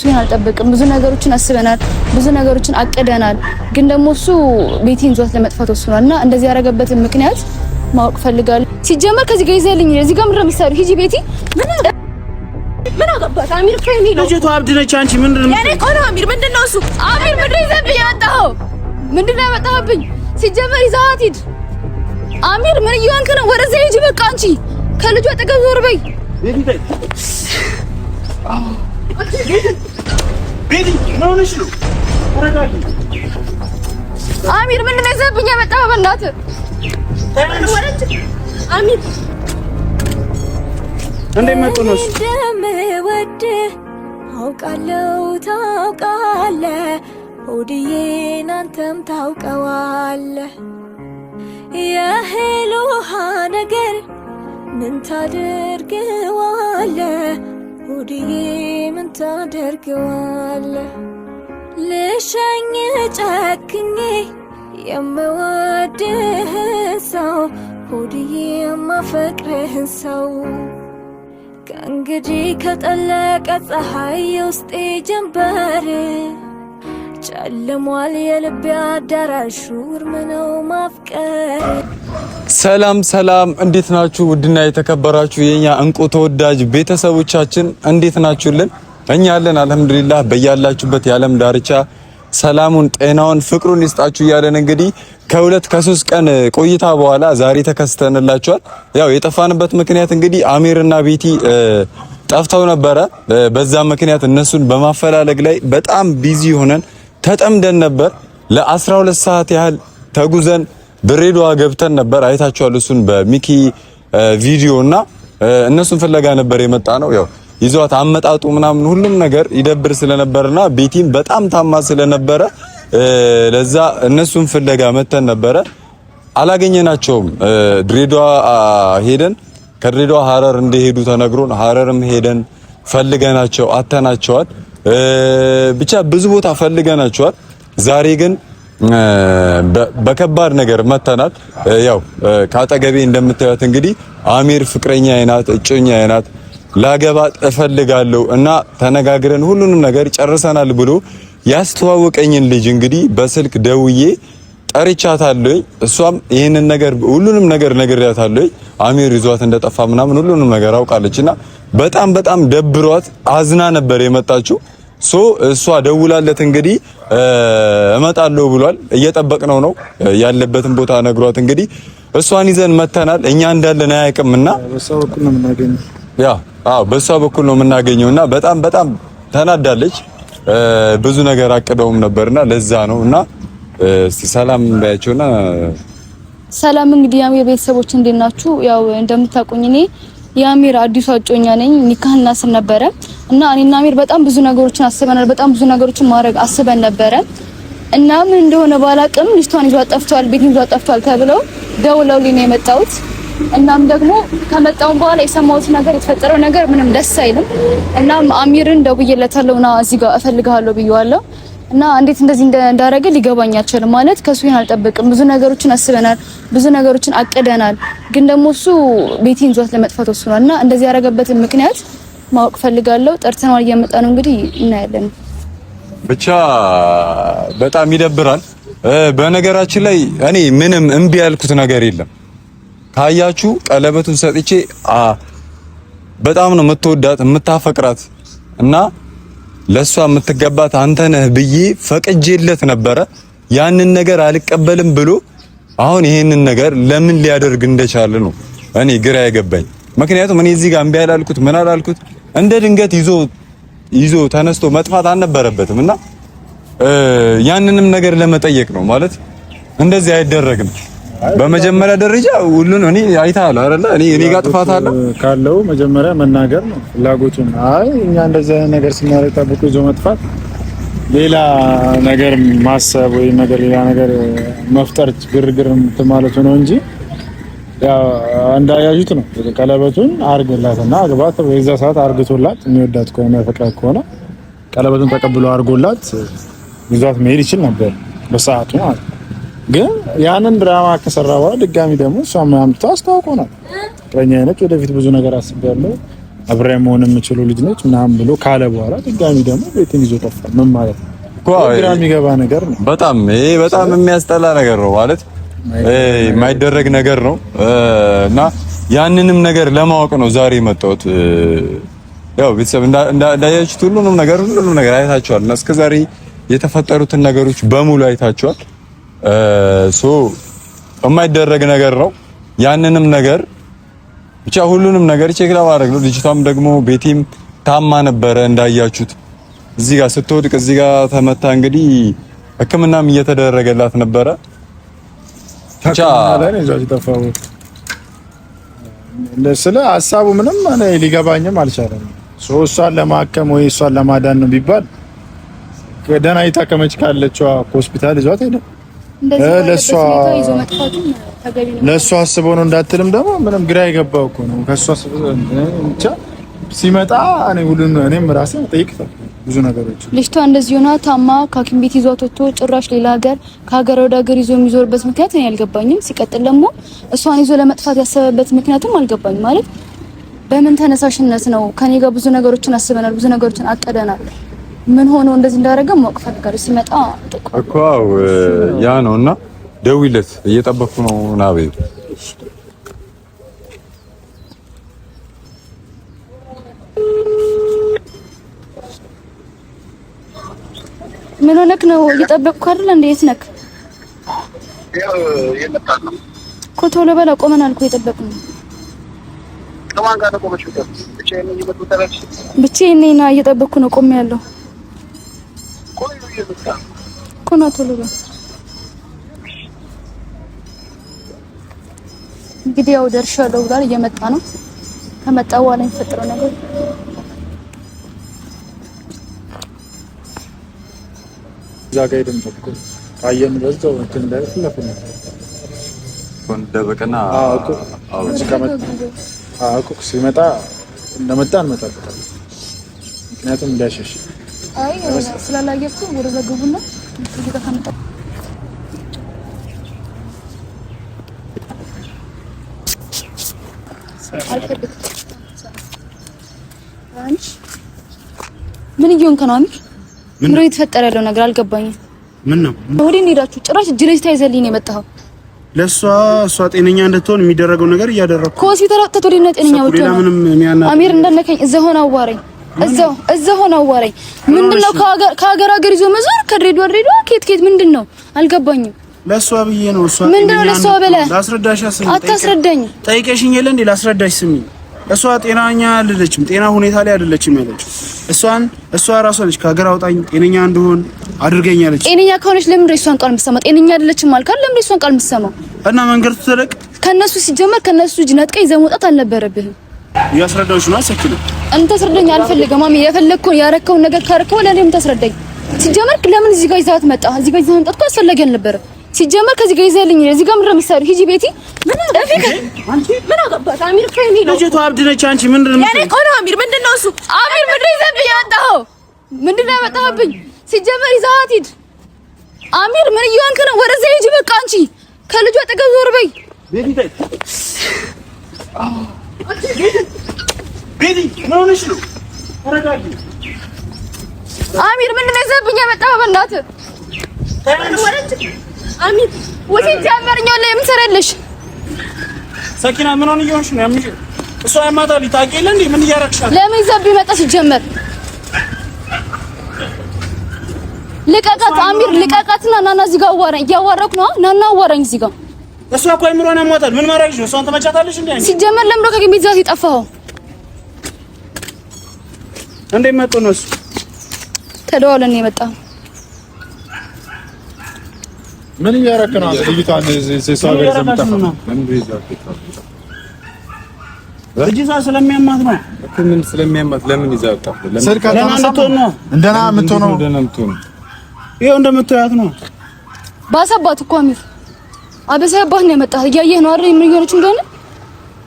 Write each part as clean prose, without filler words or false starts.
እሱን አልጠበቅም። ብዙ ነገሮችን አስበናል፣ ብዙ ነገሮችን አቅደናል። ግን ደግሞ እሱ ቤቴን ዟት ለመጥፋት ወስኗልና እንደዚህ ያደረገበትን ምክንያት ማወቅ ፈልጋለሁ። ሲጀመር ከዚህ ጋር ይዘልኝ እዚህ ጋር ምንድነው የሚሰሩ? ሂጂ ቤቲ ምን አገባት? አሚር ፍሬንድ ነው ልጅቷ። አብድ ነች። አንቺ ምንድነው ያኔ ቆሎ አሚር ምንድነው እሱ? አሚር ምንድነው ይዘብኝ ያጣው? ምንድነው ያመጣህብኝ? ሲጀመር ይዛት ሂድ። አሚር ምን እየሆንክ ነው? ወደዛ ሂጂ በቃ። አንቺ ከልጇ አጠገብ ዞር በይ። ቤቲ ምን ሆነሽ ነው? ተረጋጊ። አሚር ምንድነው ይዘብኝ ያመጣው? በእናትህ አሚር እንደመጡ ነው እንደምወድህ አውቃለሁ ታውቃለህ ሆድዬን አንተም ታውቀዋለህ የእህል ውሃ ነገር ምን ታደርገዋለህ ሆድዬ ምን ታደርገዋለህ ልሸኝ ጨክኜ የምወድህ ሰው ሆድዬ የማፈቅርህ ሰው ከእንግዲህ ከጠለቀ ፀሐይ የውስጤ ጀንበር ጨልሟል የልቤ አዳራሽ ውርም ነው ማፍቀር። ሰላም ሰላም፣ እንዴት ናችሁ? ውድና የተከበራችሁ የኛ እንቁ ተወዳጅ ቤተሰቦቻችን እንዴት ናችሁልን? እኛ አለን አልሐምዱሊላህ። በያላችሁበት የዓለም ዳርቻ ሰላሙን ጤናውን ፍቅሩን ይስጣችሁ እያለን እንግዲህ ከሁለት ከሶስት ቀን ቆይታ በኋላ ዛሬ ተከስተንላችኋል። ያው የጠፋንበት ምክንያት እንግዲህ አሚርና ቤቲ ጠፍተው ነበረ። በዛ ምክንያት እነሱን በማፈላለግ ላይ በጣም ቢዚ ሆነን ተጠምደን ነበር። ለ12 ሰዓት ያህል ተጉዘን ድሬዳዋ ገብተን ነበር። አይታችኋል እሱን በሚኪ ቪዲዮና እነሱን ፍለጋ ነበር የመጣ ነው። ያው ይዟት አመጣጡ ምናምን ሁሉም ነገር ይደብር ስለነበርና ቤቲም በጣም ታማ ስለነበረ ለዛ እነሱን ፍለጋ መተን ነበረ። አላገኘናቸውም። ድሬዳዋ ሄደን ከድሬዳዋ ሐረር እንደሄዱ ተነግሮን ሐረርም ሄደን ፈልገናቸው አተናቸዋል። ብቻ ብዙ ቦታ ፈልገናቸዋል። ዛሬ ግን በከባድ ነገር መተናል። ያው ካጠገቤ እንደምታዩት እንግዲህ አሚር ፍቅረኛ አይናት እጮኛ አይናት ላገባት እፈልጋለሁ እና ተነጋግረን ሁሉንም ነገር ጨርሰናል ብሎ ያስተዋወቀኝን ልጅ እንግዲህ በስልክ ደውዬ ጠርቻታለሁ። እሷም ይሄንን ነገር ሁሉንም ነገር ነግሬያታለሁ። አሚር ይዟት እንደጠፋ ምናምን ሁሉንም ነገር አውቃለችና በጣም ደብሯት አዝና ነበር የመጣችው። እሷ ደውላለት እንግዲህ እመጣለሁ ብሏል። እየጠበቅነው ነው ያለበትን ቦታ ነግሯት እንግዲህ እሷን ይዘን መተናል። እኛ እንዳለን አያውቅምና በሷ በኩል ነው የምናገኘውና በጣም ተናዳለች። ብዙ ነገር አቅደውም ነበርና ለዛ ነውና እስቲ ሰላም ባያቸውና ሰላም። እንግዲህ የአሚር ቤተሰቦች እንዴት ናችሁ? ያው እንደምታውቁኝ እኔ የአሚር አዲሱ አጮኛ ነኝ። ኒካህ እናስር ነበረ እና እኔና አሚር በጣም ብዙ ነገሮችን አስበናል። በጣም ብዙ ነገሮችን ማድረግ አስበን ነበረ እና ምን እንደሆነ ባላቅም ልጅቷን ይዟት ጠፍቷል፣ ቤቱን ይዟት ጠፍቷል ተብለው ደውለውልኝ ነው የመጣሁት። እናም ደግሞ ከመጣው በኋላ የሰማሁት ነገር የተፈጠረው ነገር ምንም ደስ አይልም። እናም አሚርን ደውዬለታለሁና እዚህ ጋር እፈልግሃለሁ ብየዋለሁ እና እንዴት እንደዚህ እንዳደረገ ሊገባኝ አልቻለም። ማለት ከሱ ይሄን አልጠበቅም። ብዙ ነገሮችን አስበናል፣ ብዙ ነገሮችን አቅደናል። ግን ደግሞ እሱ ቤቴን ዟት ለመጥፋት ወስኗልና እንደዚህ ያደረገበትን ምክንያት ማወቅ ፈልጋለሁ። ጠርተናል፣ እየመጣ ነው። እንግዲህ እናያለን። ብቻ በጣም ይደብራል። በነገራችን ላይ እኔ ምንም እምቢ ያልኩት ነገር የለም። ካያችሁ ቀለበቱን ሰጥቼ በጣም ነው የምትወዳት የምታፈቅራት እና ለሷ የምትገባት አንተ ነህ ብዬ ፈቅጄለት ነበረ። ያንን ነገር አልቀበልም ብሎ አሁን ይሄንን ነገር ለምን ሊያደርግ እንደቻለ ነው እኔ ግራ የገባኝ። ምክንያቱም እኔ እዚህ ጋር እምቢ ያላልኩት ምን አላልኩት እንደ ድንገት ይዞ ተነስቶ መጥፋት አልነበረበትም እና ያንንም ነገር ለመጠየቅ ነው ማለት እንደዚህ አይደረግም። በመጀመሪያ ደረጃ ሁሉን እኔ አይታል አይደለ እኔ ጋር ጥፋት አለ ካለው መጀመሪያ መናገር ነው ፍላጎቱን። እኛ እንደዚህ አይነት ነገር ስናረግ ጠብቆ ይዞ መጥፋት ሌላ ነገር ማሰብ ወይ ሌላ ነገር መፍጠር ግርግር ማለቱ ነው እንጂ ያው እንዳያዩት ነው። ቀለበቱን አርግላትና አግባት በዛ ሰዓት አርግቶላት የሚወዳት ከሆነ ፍቅር ከሆነ ቀለበቱን ተቀብሎ አርጎላት ይዟት መሄድ ይችል ነበር በሰዓቱ ማለት። ግን ያንን ድራማ ከሰራ በኋላ ድጋሚ ደግሞ እሷም አምጥታ አስተዋውቆናል። ፍቅረኛ አይነት ወደፊት ብዙ ነገር አስቤያለሁ አብሬ መሆን የምችለው ልጅ ነች ምናምን ብሎ ካለ በኋላ ድጋሚ ደግሞ ቤትን ይዞ ጠፋ። ምን ማለት ነው? ግራ የሚገባ ነገር ነው። በጣም ይሄ በጣም የሚያስጠላ ነገር ነው ማለት የማይደረግ ነገር ነው እና ያንንም ነገር ለማወቅ ነው ዛሬ የመጣሁት። ያው ቤተሰብ እንዳያችሁት ሁሉንም ነገር አይታችኋል እና እስከ ዛሬ የተፈጠሩትን ነገሮች በሙሉ አይታችኋል። የማይደረግ ነገር ነው። ያንንም ነገር ብቻ ሁሉንም ነገር ቼክ ለማድረግ ነው። ልጅቷም ደግሞ ቤቲም ታማ ነበረ እንዳያችሁት። እዚህ ጋር ስትወድቅ እዚህ ጋር ተመታ። እንግዲህ ሕክምናም እየተደረገላት ነበረ። ብቻ ስለ ሀሳቡ ምንም እኔ ሊገባኝም አልቻለም። እሷን ለማከም ወይ እሷን ለማዳን ነው ቢባል ደህና የታከመች ካለችው ሆስፒታል ይዟት ሄደ። ለእሷ አስበው ነው እንዳትልም ደግሞ ምንም ግራ የገባው እኮ ነው። ከእሷ ብቻ ሲመጣ እኔም ራሴ ጠይቅታል ብዙ ነገሮች። ልጅቷ እንደዚህ ሆና ታማ ከሐኪም ቤት ይዟት ወጥቶ ጭራሽ ሌላ ሀገር ከሀገር ወደ ሀገር ይዞ የሚዞርበት ምክንያት እኔ አልገባኝም። ሲቀጥል ደግሞ እሷን ይዞ ለመጥፋት ያሰበበት ምክንያትም አልገባኝም። ማለት በምን ተነሳሽነት ነው? ከኔ ጋር ብዙ ነገሮችን አስበናል፣ ብዙ ነገሮችን አቀደናል። ምን ሆኖ እንደዚህ እንዳደረገ ማወቅ ፈልጋለሁ። ሲመጣ እኮ ያ ነውና ደውይለት፣ እየጠበቅኩ ነው ናቤ። ምን ሆነክ ነው? እየጠበቅኩ አይደል? እንዴት ነክ? እኮ ቶሎ በላ፣ ቆመናል እኮ እየጠበቅን ነው። ከማን ጋር ነው ቆመሽ? ብቻዬን ነኝ እና እየጠበቅኩ ነው። ቆሜያለሁ እኮ ና ቶሎ በላ። እንግዲህ ያው ደርሻለሁ ብሏል። እየመጣ ነው። ከመጣ በኋላ የሚፈጥረው ነገር ዛጋ ሄደን ተጥቆ አየን በዛው እንትን እንዳይፈለፈ ነው ደበቀና ሲመጣ እንደመጣ እንመጣበታለን። ምክንያቱም እንዳይሸሽ አይ ስላላየኩ ወደ ዘግቡና እዚህ ጋር ከመጣ ምን እየሆንክ ነው አሚር? ምን ነው የተፈጠረ ያለው ነገር አልገባኝም። ምን ነው ወዴት እንሄዳችሁ? ጭራሽ እጅ ላይ ተይዘልኝ ነው የመጣኸው። እሷ ጤነኛ እንድትሆን የሚደረገው ነገር እያደረኩ ከሆስፒታል አጥተህ ወዴት ነው ጤነኛ ብትሆን? አሚር እንደነከኝ እዛው ሆነ አዋረኝ። እዛው ሆነ አዋረኝ። ምንድነው ከሀገር ይዞ መዞር? ከድሬዳዋ ከየት ምንድነው? አልገባኝም። ለሷ ብዬ ነው። እሷ ምንድነው ለሷ ብለህ ላስረዳሽ? አታስረዳኝ። ጠይቀሽኝ የለ እንዴ? ላስረዳሽ ስሚ። እሷ ጤናኛ አይደለችም፣ ጤና ሁኔታ ላይ አይደለችም ያለችው። እሷ ራሷ ነች ከሀገር አውጣኝ ጤነኛ እንደሆን አድርገኛለች። ጤነኛ ከሆነች ለምን እሷን ቃል የምትሰማው? ጤነኛ አይደለችም ማለት ለምን እሷን ቃል የምትሰማው? እና መንገድ ተደረቅ ከነሱ ሲጀመር ከነሱ እጅ ነጥቀኝ ይዘህ መውጣት አልነበረብህም። ያስረዳውሽ ነው አሰክለ አንተ አስረዳኝ። አልፈልግም ማሚ። የፈለግከውን ያረከውን ነገር ካረከው ለኔ ምን ታስረዳኝ? ሲጀመር ለምን እዚህ ጋር ይዘሃት መጣ? እዚህ ጋር ይዘሃት መጣ እኮ አስፈላጊ አልነበረም። ሲጀመር ከዚህ ጋር ይዘህልኝ እዚህ ጋር ምንድነው የሚሰሩ? ሂጂ ቤቲ። ምን እንደፊከ አንቺ ምን አገባሽ? አሚር ፈይኒ ነው ልጅቷ አብድ ነች። አንቺ ምንድነው ያኔ ቆሎ አሚር ምንድነው እሱ? አሚር ምንድነው ይዘብኝ ያመጣኸው? ምንድነው ያመጣህብኝ? ሲጀመር ይዘሃት ሂድ። አሚር ምን እየሆንክ ነው? ወደዛ ሂጂ በቃ። አንቺ ከልጇ አጠገብ ዞር በይ። ቤቲ ታይ ቤቲ ምን ሆነሽ ነው? ተረጋጊ። አሚር ምንድነው ይዘብኝ ያመጣኸው? በእናትህ አሚር ወሲን ጀመርኛው ላይ የምትሰራለሽ ሰኪና ምን ሆነ እየሆንሽ ነው? ያምሽ እሷ ያማታል ታውቂያለ እንዴ? ምን እያረክሻል? ለምን ይዘብኝ መጣ? ሲጀመር ልቀቃት አሚር፣ ልቀቃትና ናና እዚህ ጋር አዋራኝ። እያዋራኩ ነው። ናና አዋራኝ እዚህ ጋር። እሷ እኮ አይምሮና ያማታል። ምን ማድረግሽ ነው? እሷን ተመቻታለሽ እንዴ? ሲጀመር ለምን ነው ከግቢ ዛት ይጠፋው? እንዴ መጥቶ ነው እሱ ተደዋውለን የመጣው። ምን እያረክ ነው? ልጅቷን እዚህ ሰው ጋር ዘምጣፋ ለምን ይዛት ልጅቷ ስለሚያማት ነው። ምን ስለሚያማት ለምን ይዛት ታፈ? ለምን እንደና የምትሆነው ይሄው እንደምትያት ነው። ባሰባት እኮ አሚር አበሰባት ነው የመጣው። እያየህ ነው አይደል? ምን እየሆነች እንደሆነ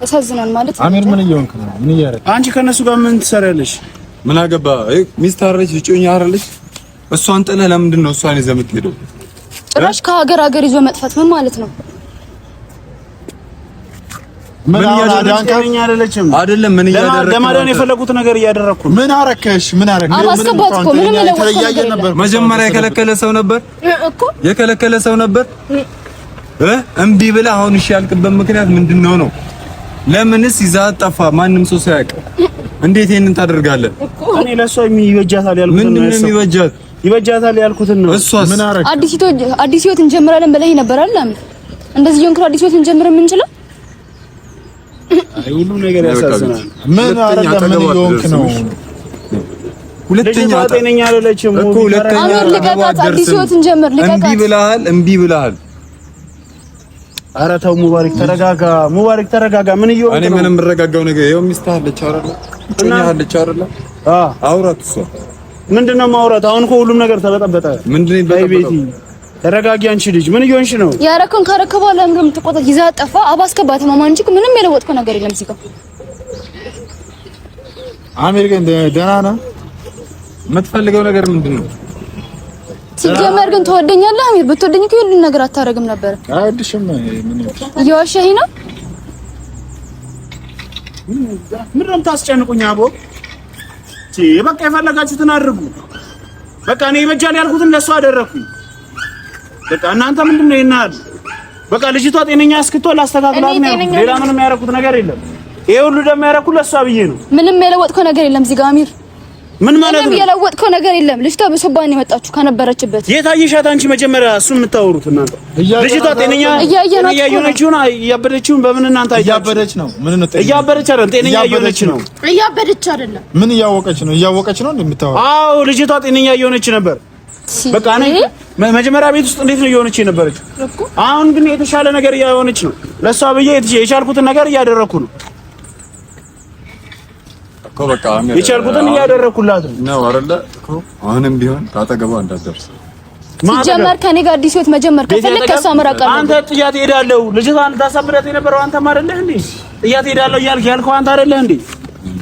ያሳዝናል። ማለት አሚር ምን እየሆንክ ነው? ምን እያረክ አንቺ ከነሱ ጋር ምን ትሰሪያለሽ? ምን አገባ? ሚስት አረች እጮኛ አረለች። እሷን ጥለህ ለምንድን ነው እሷን ይዘህ የምትሄደው? ጭራሽ ከሀገር ይዞ መጥፋት ምን ማለት ነው? ምን ያዳንከኝ አይደለም ምን እያደረክ ለማዳን የፈለኩት ነገር እያደረኩ ምን አረከሽ አባስከባት እኮ ምንም የተለያየ ነበር መጀመሪያ የከለከለ ሰው ነበር እኮ የከለከለ ሰው ነበር እምቢ ብለህ አሁን እሺ ያልክበት ምክንያት ምንድነው ነው ለምንስ ይዛት ጠፋ ማንም ሰው ሳያውቅ እንዴት ይሄንን ታደርጋለህ እኔ ለሷ ይበጃታል ያልኩት ነው ምንድነው ይበጃታል ያልኩት ነው እሷስ ምን አረክ አዲስ ህይወት እንጀምራለን ብለህ ነበር አይደል እንደዚህ ዮንክራ አዲስ ህይወት እንጀምር የምንችለው ሁሉ ነገር ያሳዝናል ምን አይደለም ምን ይሆንክ ነው ሁለተኛ ጤነኛ አይደለችም እኮ ሁለተኛ ልቀቃት አዲስ ህይወት እንጀምር ልቀቃት እምቢ ብለሃል ኧረ ተው ሙባረክ ተረጋጋ ምን ይሆንክ እኔ ምንም የምረጋጋው ነገር ይኸው ሚስትህ አለች አይደለ አውራት እሷ ምንድነው ማውራት አሁን እኮ ሁሉም ነገር ተበጠበጠ ምንድነው በቤቲ ተረጋጊ አንቺ ልጅ ምን ይሆንሽ ነው ያረከን ካረከባ ለምንም ተቆጣ ይዛ ጠፋ አባስከባት ማማ እንጂ ምንም የለወጥከው ነገር የለም እዚህ ጋር አሜሪካን ደህና ነህ የምትፈልገው ነገር ምንድነው ሲጀመር ግን ተወደኛለህ አሚር ብትወደኝ እኮ ሁሉ ነገር አታረግም ነበር አይደሽም ምን እየዋሸኸኝ ነው ምንም ታስጨንቁኝ አቦ በቃ የፈለጋችሁትን አድርጉ በቃ እኔ ይበጃል ያልኩትን ለሷ አደረኩኝ በቃ እናንተ ምንድነው ይናል በቃ ልጅቷ ጤነኛ እስክትሆን ላስተካክላት ነው ሌላ ምንም ያረኩት ነገር የለም ይሄ ሁሉ ደግሞ ያረኩት ለሷ ብዬ ነው ምንም የለወጥከው ነገር የለም እዚህ ጋር አሚር ምን ማለት ነው የለወጥከው ነገር የለም ልጅቷ በሶባን የመጣችሁ ከነበረችበት የታየሻት አንቺ መጀመሪያ እሱ የምታወሩት እናንተ ልጅቷ ጤነኛ እያየነችውን እያበደችውን በምን እናንተ እያበደች ነው ምን ነው እያበደች አይደል ጤነኛ እየሆነች ነው እያበደች አይደለም ምን እያወቀች ነው እንደምታወራ አዎ ልጅቷ ጤነኛ እየሆነች ነበር በቃ እኔ መጀመሪያ ቤት ውስጥ እንዴት ነው እየሆነች የነበረችው አሁን ግን የተሻለ ነገር እያሆነች ነው ለሷ ብዬ የቻልኩትን ነገር እያደረኩ ነው እኮ በቃ አሜን የቻልኩትን እያደረኩላት ነው አይደለ እኮ አሁንም ቢሆን ታጠገባ እንዳትደርስ ሲጀመር ከኔ ጋር አዲስ ህይወት መጀመር ከፈለክ ከሷ መራቅ አለብህ አንተ ጥያት ሄዳለሁ ልጅቷን ታሳብዳት የነበረው አንተ አይደለህ እንዴ ጥያት ሄዳለሁ ያልከው አንተ አይደለህ እንዴ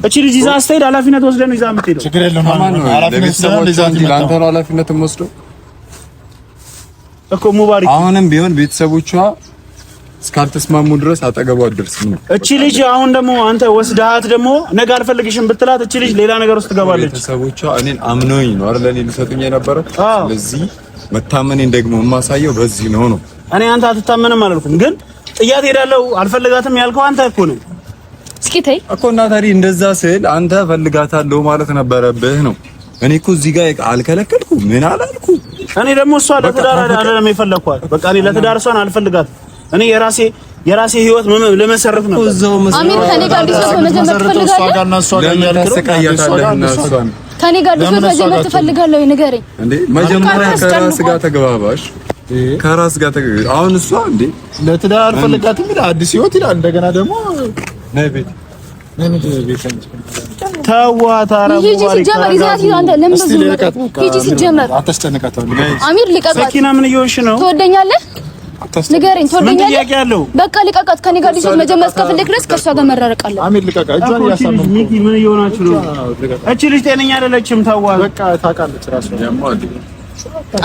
እቺ ልጅ ይዛ ስትሄድ ኃላፊነት ወስደህ ነው ይዛ የምትሄደው ችግር የለውም አንተ ነው ኃላፊነት የምወስደው እኮ ሙባረክ አሁንም ቢሆን ቤተሰቦቿ እስካልተስማሙ ድረስ አጠገቧ አትደርስም እቺ ልጅ አሁን ደግሞ አንተ ወስደሃት ደግሞ ነገ አልፈልግሽም ብትላት እቺ ልጅ ሌላ ነገር ውስጥ ትገባለች ቤተሰቦቿ እኔን አምነውኝ ነው አይደል እኔ ልሰጡኝ የነበረው ስለዚህ መታመኔን ደግሞ የማሳየው በዚህ ነው እኔ አንተ አትታመንም አላልኩም ግን ጥያት ሄዳለሁ አልፈልጋትም ያልከው አንተ እኮ ነው እስኪ ተይ እኮ እና ታዲያ እንደዛ ስል አንተ ፈልጋታለሁ ማለት ነበረብህ ነው እኔ እኮ እዚህ ጋር አልከለከልኩ ምን አላልኩ እኔ ደግሞ እሷ ለትዳር አይደለም የፈለኳት በቃ እኔ ለትዳር እሷን አልፈልጋትም እኔ የራሴ ህይወት ለመሰረት ነው አሚር ከኔ ጋር አዲስ ህይወት መጀመር ትፈልጋለህ ከኔ ጋር አዲስ ህይወት መጀመር ትፈልጋለህ ወይ ንገረኝ እንዴ መጀመሪያ ከራስ ጋር ተግባባሽ ከራስ ጋር አሁን እሷ እንዴ ለትዳር አልፈልጋትም ይላል አዲስ ህይወት ይላል እንደገና ደግሞ ነይ ቤት ተዋት አረቡ አሚር ልቀቃት ሰኪና ምን እየሆንሽ ነው ትወደኛለህ ንገረኝ ትወደኛለህ በቃ ልቀቃት ከኔ ጋር አዲስ ህይወት መጀመር እስከፈለክ ድረስ ከሷ ጋር መራረቅ አለብህ አሚር ልቀቃት እጇን ያሳመው ሚኪ ምን እየሆናችሁ ነው እቺ ልጅ ጤነኛ አይደለችም ተዋት በቃ ታውቃለች ራሷ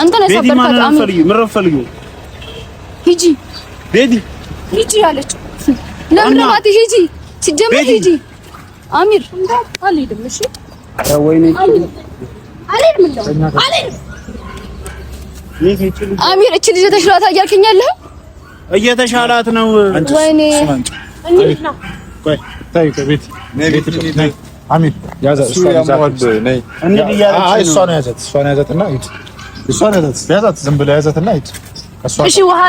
አንተ ነህ ሰበርካት አሚር ምን ረፈልጊው ሂጂ ቤቲ ሂጂ አለች ለምን ማለት ሂጂ ሲጀመር ሂጂ አሚር አልሄድም እሺ ወይኔ አልሄድም አሚር እቺ ልጅ ተሽሏታል እያልከኝ ያለህ እየተሻላት ነው ወይኔ ቆይ ታይ ከቤት ነይ አሚር ያዛት እሷን ያዛትና ሂድ እሷን ያዛት ዝም ብለህ ያዛትና ሂድ እሺ ውሃ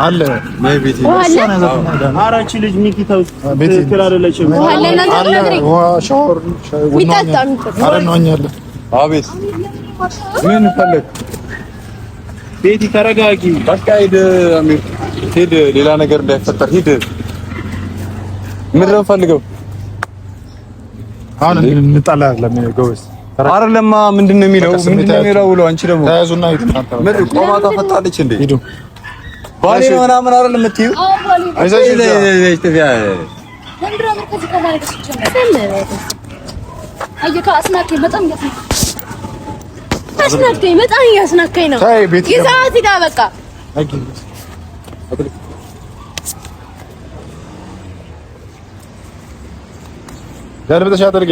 አለ ነይ ቤት ኧረ እቺ ልጅ ሚኪ ተው ትክክል አይደለችም ውሃ አለ እናንተ ነገር ውሃ ሻወር ኧረ እንዋኛለን አቤት ምን ፈለግ ቤቲ ተረጋጊ በቃ ሂድ አሚር ሂድ ሌላ ነገር እንዳይፈጠር ሂድ ምን ነው ፈልገው አሁን እንጣላለን ጎበዝ አይደለማ ምንድነው የሚለው ብሎ አንቺ ደግሞ ተያዙና ሂድ ምን ቆማ ታፈጣለች እንዴ ሂዱ ባሌ ነው ምናምን አይደል የምትይው አይዞሽ በጣም እያስናከኝ ነው ይዛት ሂዳ በቃ ገልብጠሽ አድርጌ